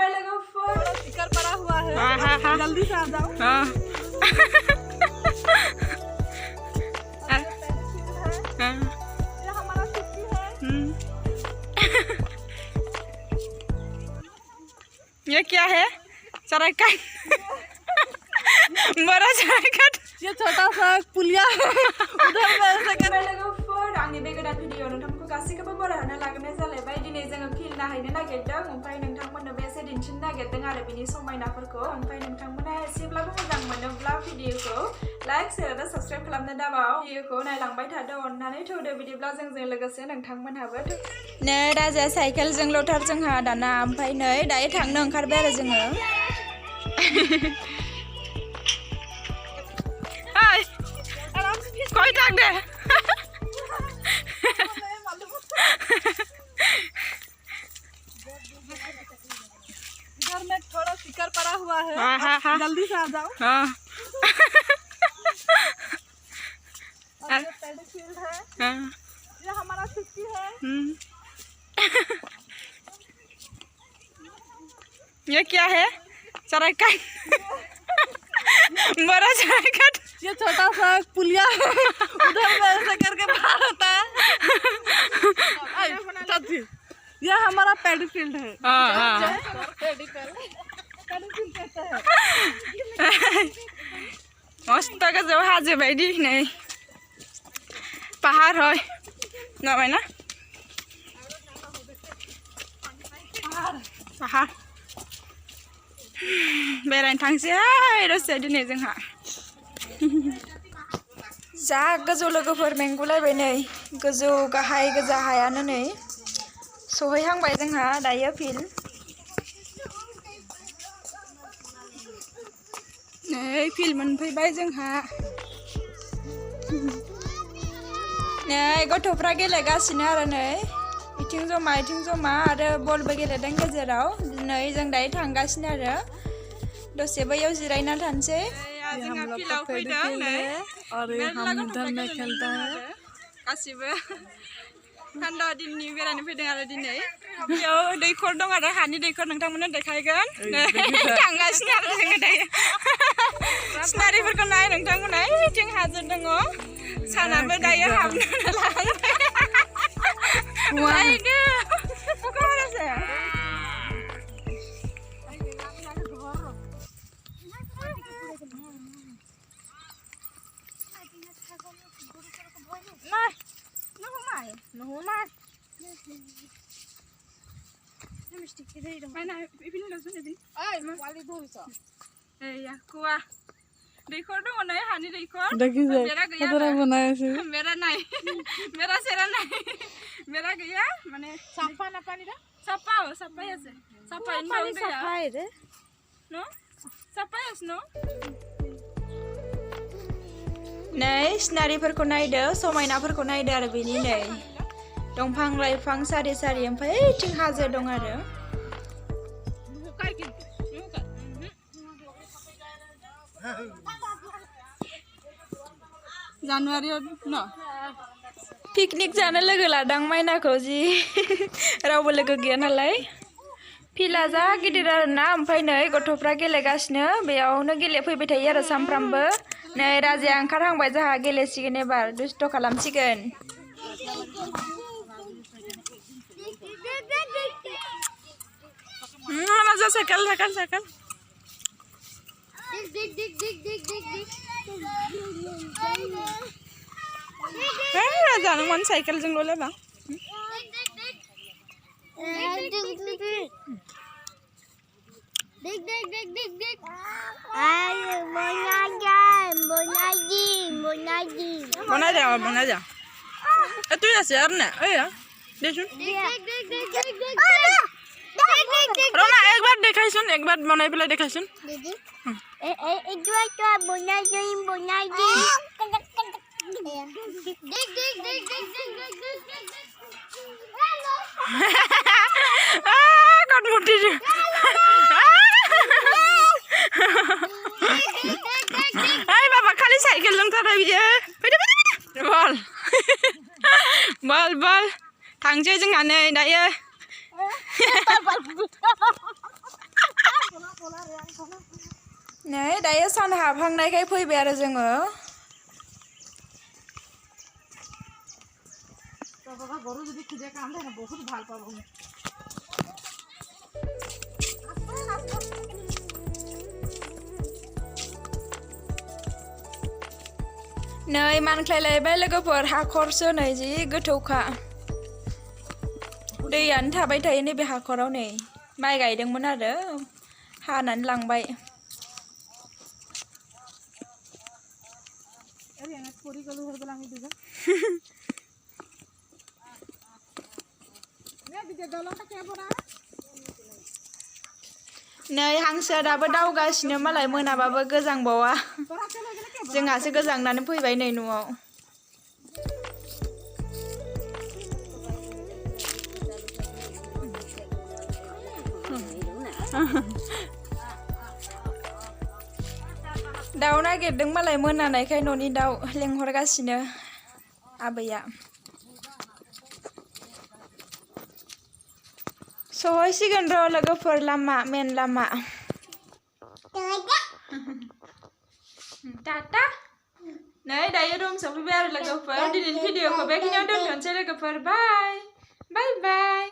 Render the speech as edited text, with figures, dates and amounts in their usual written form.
Sticker पड़ा हुआ है, जल्दी से आ जाओ। ये हमारा छुट्टी है। ये क्या है? सरायकाट। बड़ा सरायकाट। ये छोटा सा पुलिया है, उधर वैसे कर आंनि बे गोदान भिडिअ नोंथांमोनखौ गासैखौबो बरायना लाग्रोनाय जालायबाय। दिनै जोङो फिल्ड नायहैनो नागिरदों, ओमफ्राय नोंथांमोननोबो एसे दिन्थिनो नागिरदों आरो बिनि समायनाफोरखौ। ओमफ्राय नोंथांमोना एसेब्लाबो मोजां मोनोब्ला भिडिअखौ लाइक शेयार आरो साबस्क्राइब खालामनो दाबाव। भिडिअखौ नायलांबाय थादो, अननानै थौदो। बिदिब्ला जोंजों लोगोसे नोंथांमोनहाबो नै राजाया साइकेलजों लथार जोंहा दाना। ओमफ्राय नै दायो थांनो ओंखारबाय आरो जोङो। कय थांदो? घर में थोड़ा स्टिकर पड़ा हुआ है, जल्दी से आ जाओ। और ये पेडीफील्ड है, ये हमारा छुट्टी है। ये क्या है? सरायकाट। बड़ा सरायकाट। ये छोटा सा पुलिया है, उधर वैसे करके बाहर होता है। ये हमारा पेडीफील्ड है। पेडीफील्ड कहते हैं। मस्त गोजौ हाजो बायदि नै पाहाड़ है नुबाय ना पाहाड़। बेरायनो थांसै दसे दिनै जोंहा। जा गोजौ लोगोफोर मेंगुलायबाय नै, गोजौ गाहाय गोजा हायानो नै। सहैहांबाय जोंहा दायो फिल्ड। नै फिल्ड मोनफैबाय जोंहा। नै गथ'फ्रा गेलेगासिनो आरो नै इथिं जमा आरो बलबो गेलेदों गेजेराव। नै जों दायो थांगासिनो आरो दसे बैयाव जिरायना थानोसै। जोंहा फिल्डआव फैदों नै, और हम इधर में खेलता है। गासिबो थान्दा दिननि बेरायनो फैदों आरो दिनै। बेयाव दैखर दं आरो हानि दैखर, नोंथांमोननो देखायगोन। थांगासिनो आरो जोङो दायो। सिनारिफोरखौ नाय नोंथांमोना, बिथिं हाजो दङ, सानाबो दायो हाबनो लाहांबाय। दैखर दङ नै हानि दैखर। बेरा गैया, बेरा नाय, बेरा सेरा नाय, बेरा गैया माने साफा ना पानी दा साफा हो, साफाই আছে, साफाই पानी साफाই रे नो, साफाই আছে नो। नै सिनारिफोरखौ नायदो, समायनाफोरखौ नायदो आरो बेनि नै दंफां लाइफां सारि सारि, ओमफ्राय ओइथिं हाजो दं आरो। जानुवारियाव न पिकनिक जानो लोगो लादां माइनाखौ, जि रावबो लोगो गैया नालाय। फिल्डआ जा गिदिर आरो ना। ओमफ्राय नै गथ'फ्रा गेलेगासिनो, बेयावनो गेलेफैबाय थायो आरो सामफ्रामबो। नै राजाया ओंखारहांबाय जोंहा, गेलेसिगोन एबार, दुस्थ' खालामसिगोन। राजा साइकेल साइकेल साइकेल। राजा नों मानो साइकेलजों ल'लायबा? Bana aja. Itu ya siarnya, ya. Desun. Rona, एक बार देखाई सुन, एक बार बनाई पहले देखाई सुन। कट मुट्ठी जी। Ay बाबा खाली साइकेल लोंथारा बियो। फैदो बल बल बल थांसै जोंहा नै दायो। नै दायो सान हाबहांनायखाय फैबाय आरो जोङो গরু যদি খুঁজে কান্দে না বহুত ভাল পাবো नै मानख्लायलायबाय लोगोफोर हाखरसो नै जि गोथौखा दैयानो थाबाय थायो नैबे हाखराव नै माइ गायदोंमोन आरो हानानै लांबाय नै हांसोआ दाबो दावगासिनो मालाय मोनाबाबो गोजांबावा जोंहासो गोजांनानै फैबाय नै न'आव दाउ नागिरदों मालाय मोनानायखाय न'नि दाउ लेंहरगासिनो आबैया सहैसिगोन र' लोगोफोर लामा मेन लामा टाटा नै दायो रुम सफैबाय आरो लोगोफोर दिनैनि भिडिअखौ बेखिनियाव दोनथ'नोसै लोगोफोर बाय बाय बाय